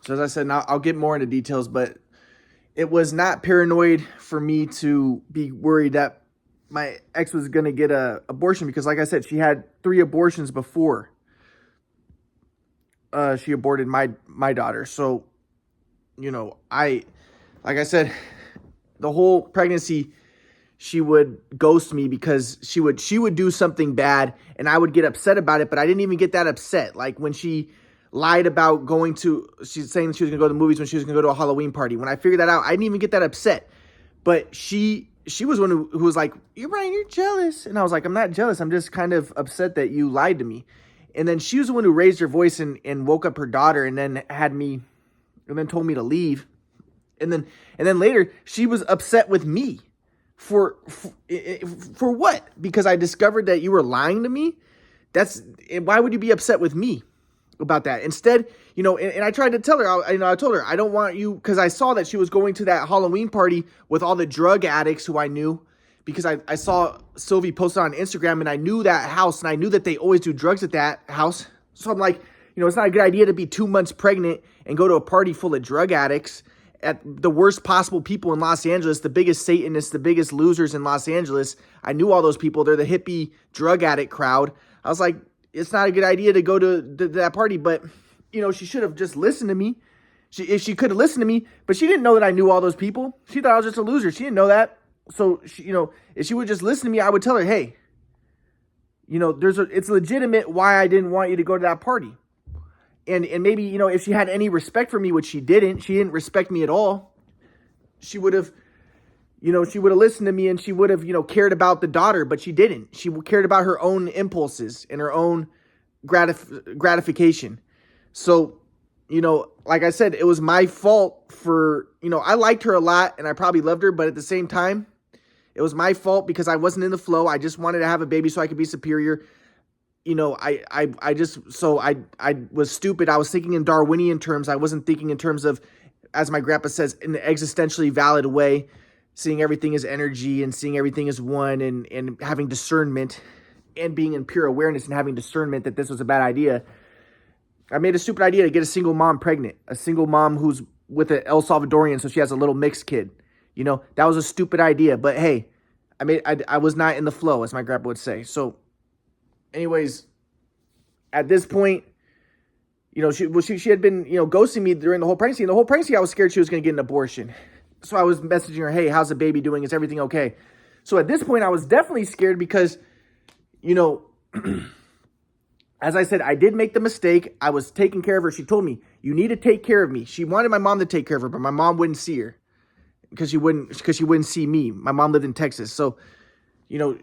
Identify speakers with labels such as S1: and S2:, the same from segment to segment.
S1: So as I said, now I'll get more into details, but it was not paranoid for me to be worried that my ex was going to get a abortion because, like I said, she had 3 abortions before she aborted my daughter. So, like I said, the whole pregnancy, she would ghost me because she would do something bad and I would get upset about it, but I didn't even get that upset. Like when she lied about she's saying she was gonna go to the movies when she was gonna go to a Halloween party. When I figured that out, I didn't even get that upset. But she was one who was like, "You're Ryan, you're jealous," and I was like, "I'm not jealous. I'm just kind of upset that you lied to me." And then she was the one who raised her voice and woke up her daughter, and then told me to leave. And then later she was upset with me for what? Because I discovered that you were lying to me. Why would you be upset with me about that? Instead, and I tried to tell her, I told her, I don't want you, because I saw that she was going to that Halloween party with all the drug addicts who I knew, because I saw Sylvie posted on Instagram, and I knew that house, and I knew that they always do drugs at that house. So I'm like, it's not a good idea to be 2 months pregnant and go to a party full of drug addicts at the worst possible people in Los Angeles, the biggest Satanists, the biggest losers in Los Angeles. I knew all those people. They're the hippie drug addict crowd. I was like, it's not a good idea to go to that party, but she should have just listened to me. If she could have listened to me, but she didn't know that I knew all those people. She thought I was just a loser. She didn't know that. So if she would just listen to me, I would tell her, hey, it's legitimate why I didn't want you to go to that party. And maybe, if she had any respect for me, which she didn't respect me at all. She would have, listened to me, and she would have, cared about the daughter, but she didn't. She cared about her own impulses and her own gratification. So, like I said, it was my fault for, I liked her a lot and I probably loved her, but at the same time, it was my fault because I wasn't in the flow. I just wanted to have a baby so I could be superior. I was stupid. I was thinking in Darwinian terms. I wasn't thinking in terms of, as my grandpa says, in an existentially valid way, seeing everything as energy and seeing everything as one, and having discernment and being in pure awareness and having discernment that this was a bad idea. I made a stupid idea to get a single mom pregnant, a single mom who's with an El Salvadorian, so she has a little mixed kid. That was a stupid idea, but hey, I was not in the flow, as my grandpa would say. So anyways, at this point, she had been, ghosting me during the whole pregnancy. And the whole pregnancy, I was scared she was going to get an abortion. So I was messaging her, hey, how's the baby doing? Is everything okay? So at this point, I was definitely scared because, as I said, I did make the mistake. I was taking care of her. She told me, you need to take care of me. She wanted my mom to take care of her, but my mom wouldn't see her because she wouldn't see me. My mom lived in Texas. So,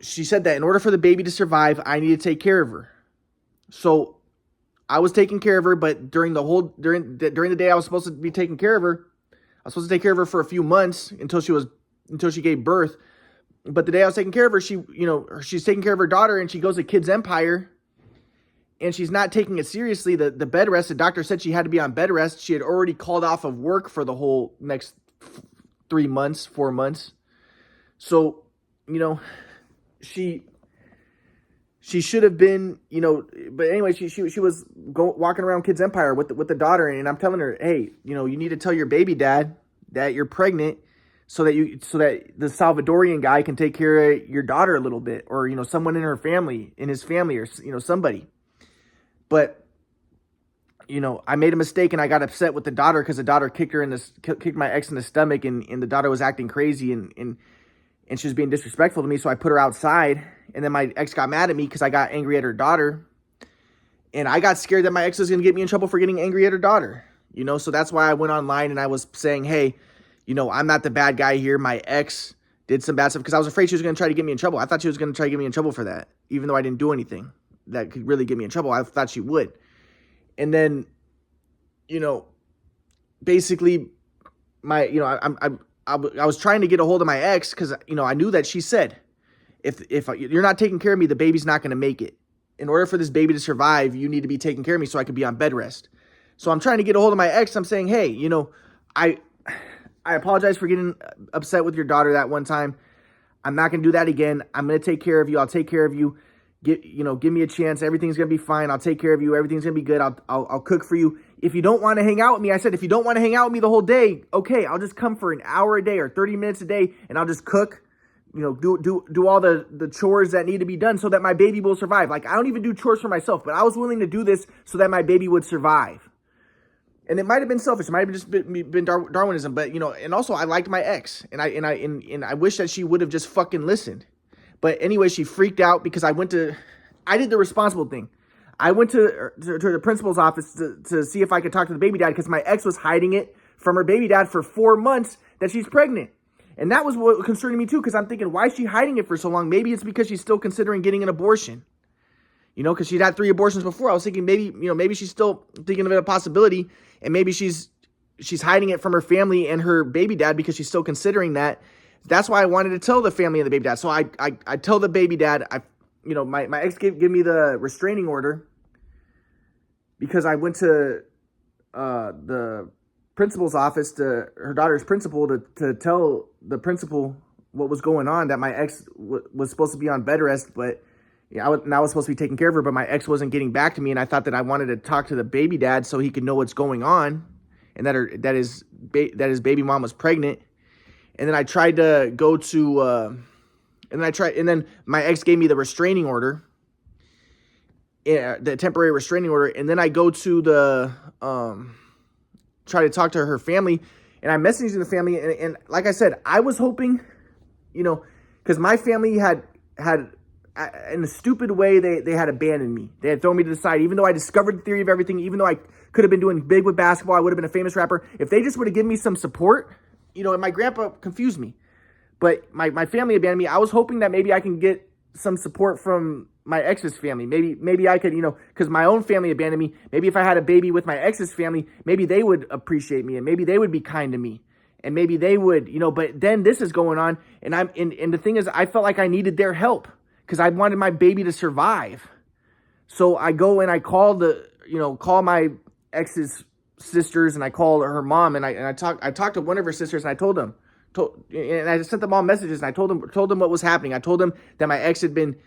S1: she said that in order for the baby to survive, I need to take care of her. So I was taking care of her, but during the day I was supposed to be taking care of her, I was supposed to take care of her for a few months until she gave birth. But the day I was taking care of her, she's taking care of her daughter, and she goes to Kids Empire, and she's not taking it seriously. The bed rest, the doctor said she had to be on bed rest. She had already called off of work for the whole next 4 months. So, she should have been, but anyway, she was walking around Kids Empire with the daughter, and I'm telling her, hey, you need to tell your baby dad that you're pregnant so that the Salvadorian guy can take care of your daughter a little bit, or someone in his family, or somebody. But I made a mistake, and I got upset with the daughter because the daughter kicked my ex in the stomach, and the daughter was acting crazy and she was being disrespectful to me. So I put her outside, and then my ex got mad at me because I got angry at her daughter, and I got scared that my ex was going to get me in trouble for getting angry at her daughter. So that's why I went online and I was saying, hey, I'm not the bad guy here. My ex did some bad stuff, because I was afraid she was going to try to get me in trouble. I thought she was going to try to get me in trouble for that, even though I didn't do anything that could really get me in trouble. I thought she would. And then, basically I was trying to get a hold of my ex because, I knew that she said, if you're not taking care of me, the baby's not going to make it. In order for this baby to survive, you need to be taking care of me so I can be on bed rest. So I'm trying to get a hold of my ex. I'm saying, hey, I apologize for getting upset with your daughter that one time. I'm not going to do that again. I'm going to take care of you. I'll take care of you. give me a chance. Everything's going to be fine. I'll take care of you. Everything's going to be good. I'll cook for you. If you don't want to hang out with me, I said, if you don't want to hang out with me the whole day, okay, I'll just come for an hour a day or 30 minutes a day, and I'll just cook, do all the chores that need to be done so that my baby will survive. Like, I don't even do chores for myself, but I was willing to do this so that my baby would survive. And it might have been selfish. It might have just been Darwinism, but, and also I liked my ex, and I wish that she would have just fucking listened. But anyway, she freaked out because I did the responsible thing. I went to the principal's office to see if I could talk to the baby dad because my ex was hiding it from her baby dad for 4 months that she's pregnant. And that was what concerned me too, because I'm thinking, why is she hiding it for so long? Maybe it's because she's still considering getting an abortion. Because she'd had 3 abortions before. I was thinking maybe she's still thinking of it a possibility, and maybe she's hiding it from her family and her baby dad because she's still considering that. That's why I wanted to tell the family and the baby dad. So I tell the baby dad, my ex gave me the restraining order because I went to the principal's office, to her daughter's principal, to tell the principal what was going on, that my ex was supposed to be on bed rest, but I was supposed to be taking care of her, but my ex wasn't getting back to me, and I thought that I wanted to talk to the baby dad so he could know what's going on, and that his baby mom was pregnant. And then I tried to go to, and then my ex gave me the restraining order, the temporary restraining order. And then I go to try to talk to her family, and I messaged the family. And like I said, I was hoping, because my family had, in a stupid way, they had abandoned me. They had thrown me to the side, even though I discovered the theory of everything, even though I could have been doing big with basketball, I would have been a famous rapper. If they just would have given me some support, and my grandpa confused me, but my family abandoned me. I was hoping that maybe I can get some support from my ex's family. Maybe I could, because my own family abandoned me. Maybe if I had a baby with my ex's family, maybe they would appreciate me, and maybe they would be kind to me, and maybe they would, but then this is going on, and and the thing is, I felt like I needed their help because I wanted my baby to survive. So I go and I call call my ex's sisters, and I called her mom, and I talked to one of her sisters, and I told them, and I sent them all messages, and I told them what was happening. I told them that my ex had been,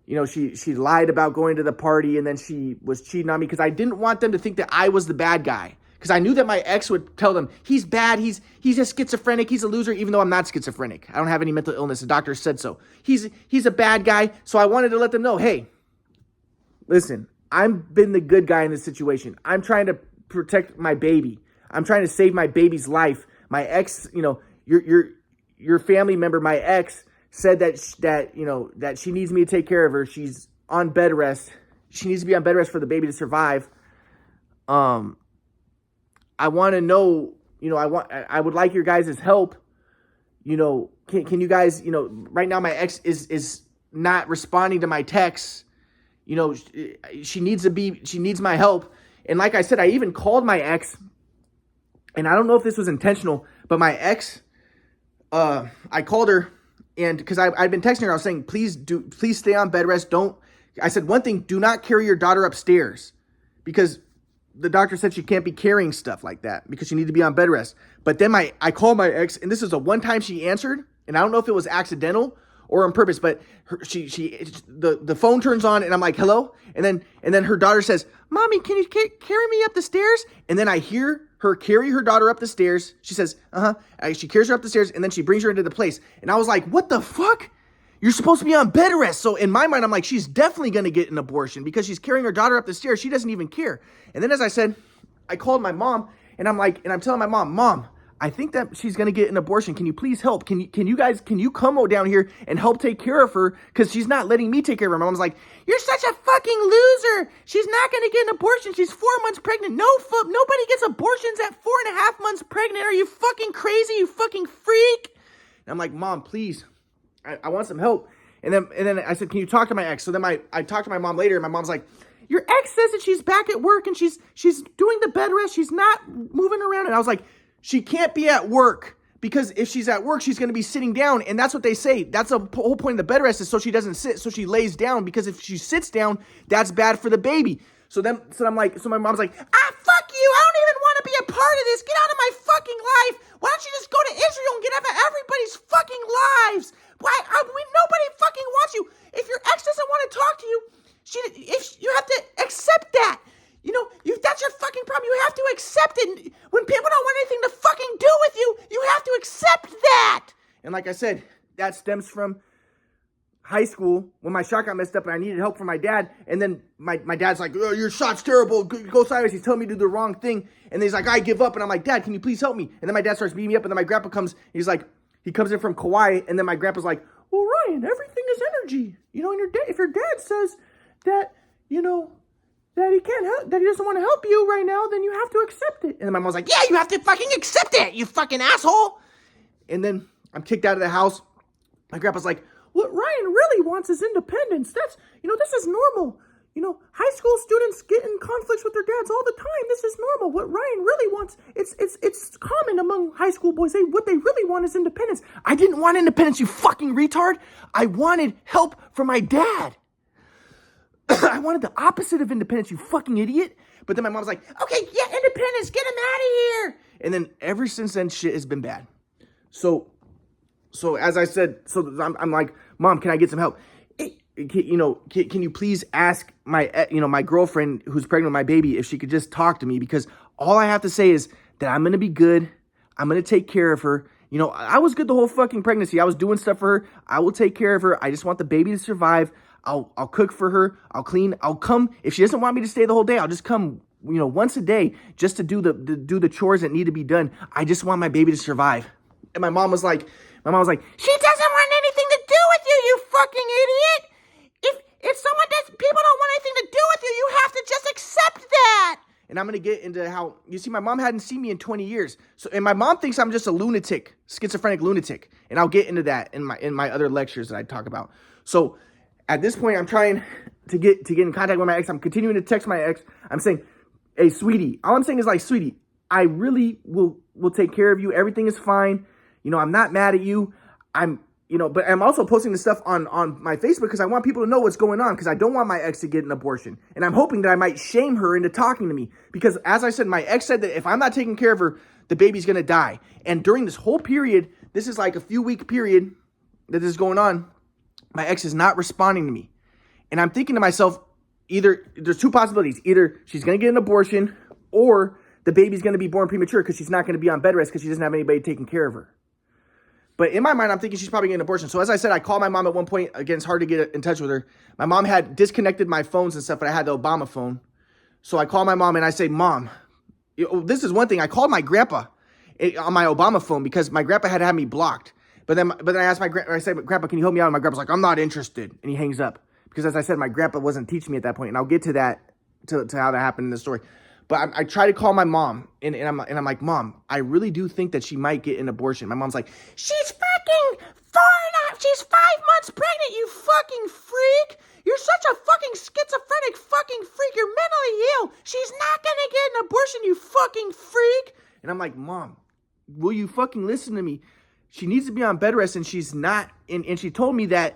S1: she lied about going to the party, and then she was cheating on me, because I didn't want them to think that I was the bad guy, because I knew that my ex would tell them he's bad, he's a schizophrenic, he's a loser, even though I'm not schizophrenic. I don't have any mental illness. The doctor said so. He's a bad guy. So I wanted to let them know, hey, listen, I've been the good guy in this situation. I'm trying to protect my baby. I'm trying to save my baby's life. My ex, your family member, my ex, said that she needs me to take care of her. She's on bed rest. She needs to be on bed rest for the baby to survive. I want to know, I would like your guys' help. Can you guys, right now my ex is not responding to my texts. She needs my help. And like I said, I even called my ex, and I don't know if this was intentional, but my ex, I called her, and because I'd been texting her, I was saying, please stay on bed rest. I said one thing, do not carry your daughter upstairs, because the doctor said she can't be carrying stuff like that because she needs to be on bed rest. But then I called my ex, and this is a one time she answered, and I don't know if it was accidental or on purpose, but the phone turns on, and I'm like, hello? And then her daughter says, Mommy, can you carry me up the stairs? And then I hear her carry her daughter up the stairs. She says, she carries her up the stairs, and then she brings her into the place. And I was like, what the fuck? You're supposed to be on bed rest. So in my mind, I'm like, she's definitely going to get an abortion because she's carrying her daughter up the stairs. She doesn't even care. And then, as I said, I called my mom, and I'm telling my mom, I think that she's going to get an abortion. Can you please help? Can you come down here and help take care of her? Because she's not letting me take care of her. My mom's like, you're such a fucking loser. She's not going to get an abortion. She's 4 months pregnant. Nobody gets abortions at 4.5 months pregnant. Are you fucking crazy? You fucking freak. And I'm like, Mom, please, I want some help. And then I said, can you talk to my ex? So then I talked to my mom later, and my mom's like, your ex says that she's back at work, and she's doing the bed rest. She's not moving around. And I was like, she can't be at work, because if she's at work, she's going to be sitting down. And that's what they say. That's the whole point of the bed rest, is so she doesn't sit. So she lays down, because if she sits down, that's bad for the baby. So my mom's like, fuck you. I don't even want to be a part of this. Get out of my fucking life. Why don't you just go to Israel and get out of everybody's fucking lives? Nobody fucking wants you. If your ex doesn't want to talk to you, when people don't want anything to fucking do with you, you have to accept that. And like I said, that stems from high school when my shot got messed up and I needed help from my dad. And then my dad's like, oh, your shot's terrible. Go sideways. He's telling me to do the wrong thing. And then he's like, I give up. And I'm like, Dad, can you please help me? And then my dad starts beating me up. And then my grandpa comes. He's like, he comes in from Kauai. And then my grandpa's like, well, Ryan, everything is energy. You know, and if your dad says that, you know, that he can't help, that he doesn't want to help you right now, then you have to accept it. And then my mom's like, yeah, you have to fucking accept it, you fucking asshole. And then I'm kicked out of the house. My grandpa's like, what Ryan really wants is independence. That's, you know, this is normal. You know, high school students get in conflicts with their dads all the time. This is normal. What Ryan really wants, it's common among high school boys. What they really want is independence. I didn't want independence, you fucking retard. I wanted help from my dad. I wanted the opposite of independence, you fucking idiot. But then my mom's like, okay, yeah, independence, get him out of here. And then ever since then, shit has been bad. So as I said, I'm like, Mom, can I get some help? Can you please ask my girlfriend who's pregnant with my baby if she could just talk to me? Because all I have to say is that I'm going to be good. I'm going to take care of her. You know, I was good the whole fucking pregnancy. I was doing stuff for her. I will take care of her. I just want the baby to survive. I'll cook for her. I'll clean. I'll come. If she doesn't want me to stay the whole day, I'll just come, you know, once a day just to do the chores that need to be done. I just want my baby to survive. And my mom was like, she doesn't want anything to do with you, you fucking idiot. If someone people don't want anything to do with you, you have to just accept that. And I'm going to get into how, you see, my mom hadn't seen me in 20 years. And my mom thinks I'm just a lunatic, schizophrenic lunatic. And I'll get into that in my other lectures that I talk about. So at this point, I'm trying to get in contact with my ex. I'm continuing to text my ex. I'm saying, hey, sweetie, all I'm saying is like, sweetie, I really will take care of you. Everything is fine. You know, I'm not mad at you. But I'm also posting this stuff on my Facebook because I want people to know what's going on, because I don't want my ex to get an abortion. And I'm hoping that I might shame her into talking to me, because as I said, my ex said that if I'm not taking care of her, the baby's going to die. And during this whole period, this is like a few week period that this is going on, my ex is not responding to me. And I'm thinking to myself, either there's two possibilities. Either she's going to get an abortion, or the baby's going to be born premature because she's not going to be on bed rest because she doesn't have anybody taking care of her. But in my mind, I'm thinking she's probably getting an abortion. So as I said, I called my mom at one point. Again, it's hard to get in touch with her. My mom had disconnected my phones and stuff, but I had the Obama phone. So I call my mom and I say, Mom, this is one thing. I called my grandpa on my Obama phone because my grandpa had me blocked. But then I asked I said, Grandpa, can you help me out? And my grandpa's like, I'm not interested. And he hangs up. Because as I said, my grandpa wasn't teaching me at that point. And I'll get to that, to how that happened in the story. But I try to call my mom, and I'm like, Mom, I really do think that she might get an abortion. My mom's like, she's fucking 5 months pregnant, you fucking freak. You're such a fucking schizophrenic fucking freak. You're mentally ill. She's not gonna get an abortion, you fucking freak. And I'm like, Mom, will you fucking listen to me? She needs to be on bed rest, and she's not. And she told me that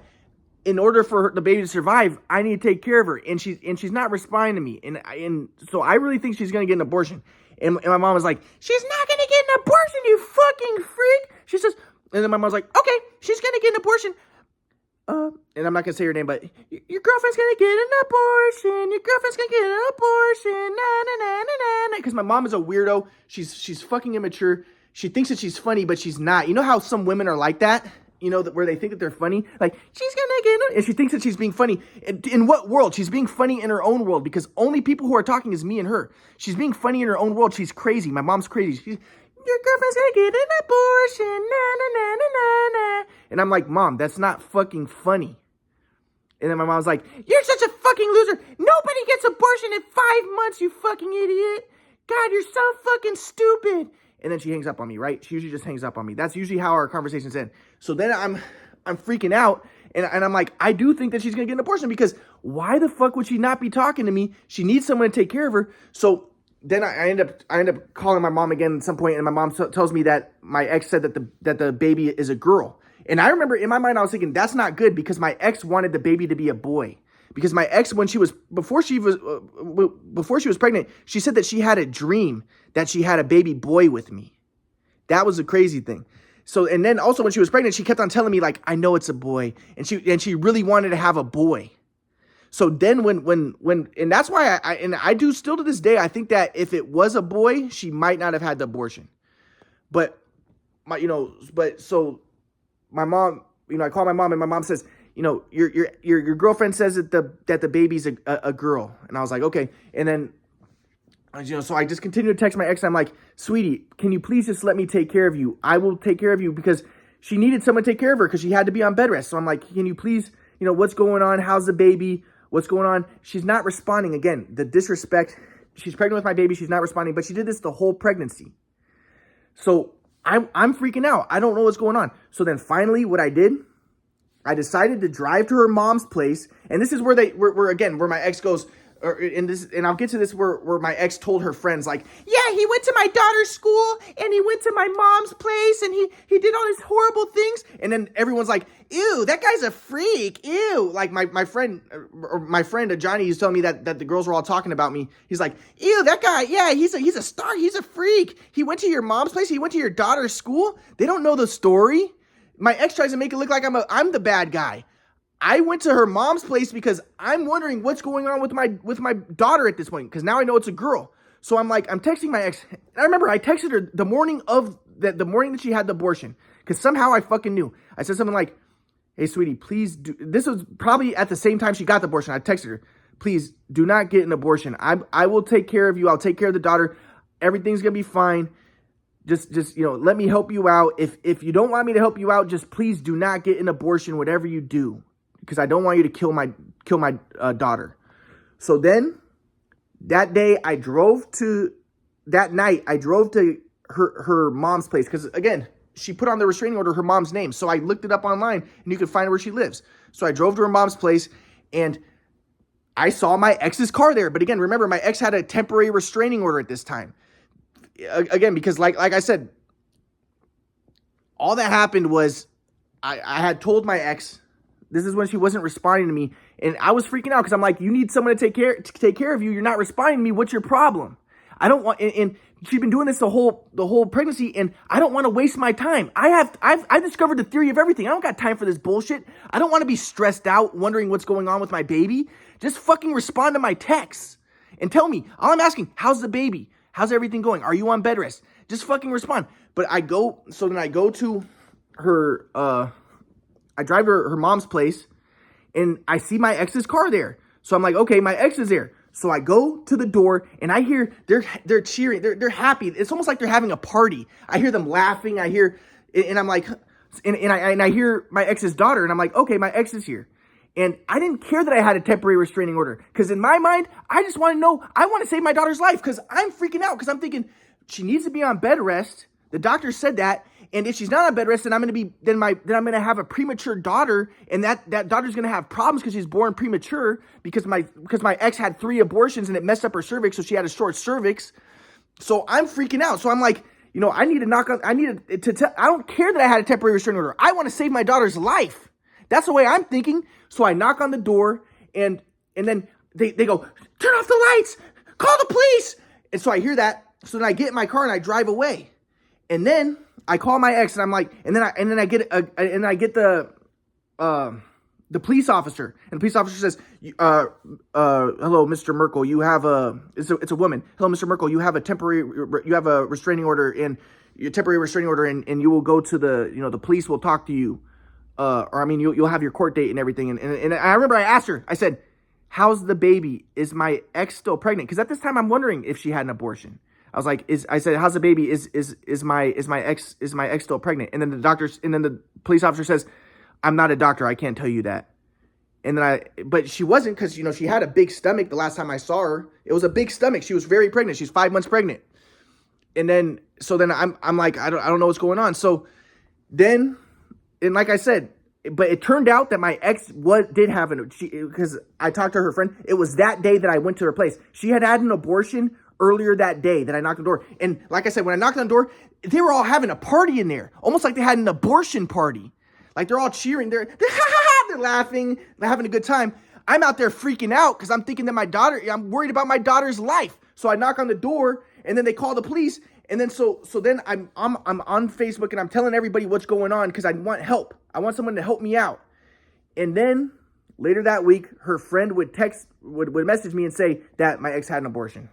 S1: in order for the baby to survive, I need to take care of her. And she's not responding to me. And so I really think she's going to get an abortion. And my mom was like, she's not going to get an abortion, you fucking freak. She says, and then my mom's like, okay, she's going to get an abortion. And I'm not going to say her name, but your girlfriend's going to get an abortion. Your girlfriend's going to get an abortion. Na, na, na, na, na. Because my mom is a weirdo. She's fucking immature. She thinks that she's funny, but she's not. You know how some women are like that? You know, where they think that they're funny? Like, she's gonna get it. And she thinks that she's being funny. In what world? She's being funny in her own world, because only people who are talking is me and her. She's being funny in her own world. She's crazy. My mom's crazy. Your girlfriend's gonna get an abortion. Na, na, na, na, na, na. And I'm like, Mom, that's not fucking funny. And then my mom's like, you're such a fucking loser. Nobody gets abortion in 5 months, you fucking idiot. God, you're so fucking stupid. And then she hangs up on me, right? She usually just hangs up on me. That's usually how our conversations end. So then I'm freaking out, and I'm like, I do think that she's going to get an abortion, because why the fuck would she not be talking to me? She needs someone to take care of her. So then I end up calling my mom again at some point, and my mom tells me that my ex said that the baby is a girl. And I remember in my mind, I was thinking, that's not good, because my ex wanted the baby to be a boy. Because my ex, before she was pregnant, she said that she had a dream that she had a baby boy with me. That was a crazy thing. So, and then also when she was pregnant, she kept on telling me, like, I know it's a boy. And she really wanted to have a boy. So then and that's why I do still to this day, I think that if it was a boy, she might not have had the abortion. But so my mom, I call my mom and my mom says, your girlfriend says that the baby's a girl. And I was like, okay. And then, so I just continue to text my ex. I'm like, sweetie, can you please just let me take care of you? I will take care of you, because she needed someone to take care of her because she had to be on bed rest. So I'm like, can you please, what's going on? How's the baby? What's going on? She's not responding. Again, the disrespect. She's pregnant with my baby. She's not responding, but she did this the whole pregnancy. So I'm freaking out. I don't know what's going on. So then finally what I did, I decided to drive to her mom's place. And this is where where my ex goes, and I'll get to this where my ex told her friends, like, yeah, he went to my daughter's school and he went to my mom's place and he did all these horrible things. And then everyone's like, ew, that guy's a freak. Ew. Like my friend Johnny is telling me that the girls were all talking about me. He's like, ew, that guy, yeah, he's a star. He's a freak. He went to your mom's place. He went to your daughter's school. They don't know the story. My ex tries to make it look like I'm the bad guy. I went to her mom's place because I'm wondering what's going on with my daughter at this point, because now I know it's a girl. So I'm texting my ex. And I remember I texted her the morning that she had the abortion, because somehow I fucking knew. I said something like, hey, sweetie, please do. This was probably at the same time she got the abortion. I texted her, please do not get an abortion. I will take care of you. I'll take care of the daughter. Everything's going to be fine. Just let me help you out. If you don't want me to help you out, just please do not get an abortion, whatever you do, because I don't want you to kill my daughter. So then that night I drove to her mom's place, because again, she put on the restraining order her mom's name. So I looked it up online and you could find where she lives. So I drove to her mom's place and I saw my ex's car there. But again, remember, my ex had a temporary restraining order at this time. Again, because like I said, all that happened was I had told my ex. This is when she wasn't responding to me, and I was freaking out because I'm like, you need someone to take care of you. You're not responding to me. What's your problem? I don't want. And she's been doing this the whole pregnancy, and I don't want to waste my time. I've discovered the theory of everything. I don't got time for this bullshit. I don't want to be stressed out wondering what's going on with my baby. Just fucking respond to my texts and tell me. All I'm asking, how's the baby? How's everything going? Are you on bed rest? Just fucking respond. But then I go to her. I drive to her mom's place and I see my ex's car there. So I'm like, okay, my ex is there. So I go to the door and I hear they're cheering. They're happy. It's almost like they're having a party. I hear them laughing. I hear, and I'm like, and I hear my ex's daughter and I'm like, okay, my ex is here. And I didn't care that I had a temporary restraining order, because in my mind, I just want to know, I want to save my daughter's life, because I'm freaking out, because I'm thinking she needs to be on bed rest. The doctor said that. And if she's not on bed rest, then I'm going to have a premature daughter, and that daughter's going to have problems because she's born premature, because my ex had 3 abortions and it messed up her cervix, so she had a short cervix. So I'm freaking out. So I'm like, I need to knock on. I don't care that I had a temporary restraining order. I want to save my daughter's life. That's the way I'm thinking. So I knock on the door, and then they go, turn off the lights, call the police. And so I hear that. So then I get in my car and I drive away. And then I call my ex and I'm like, and then I get the police officer, and the police officer says, hello, Mr. Merkel, you have it's a woman. Hello, Mr. Merkel, you have a restraining order, and your temporary restraining order, and you will go to the police will talk to you. You'll have your court date and everything. And I remember I asked her, I said, how's the baby? Is my ex still pregnant? Because at this time I'm wondering if she had an abortion. I was like, I said, how's the baby? Is my ex still pregnant? And then the police officer says, I'm not a doctor. I can't tell you that. And then but she wasn't, because, she had a big stomach the last time I saw her. It was a big stomach. She was very pregnant. She's 5 months pregnant. And then, I'm like, I don't know what's going on. So then, and like I said, but it turned out that my ex did have because I talked to her friend. It was that day that I went to her place. She had an abortion earlier that day that I knocked on the door. And like I said, when I knocked on the door, they were all having a party in there, almost like they had an abortion party. Like they're all cheering. They're laughing. They're having a good time. I'm out there freaking out because I'm thinking that I'm worried about my daughter's life. So I knock on the door, and then they call the police. And then so then I'm on Facebook and I'm telling everybody what's going on, because I want help. I want someone to help me out. And then Later that week, her friend would message me and say that my ex had an abortion.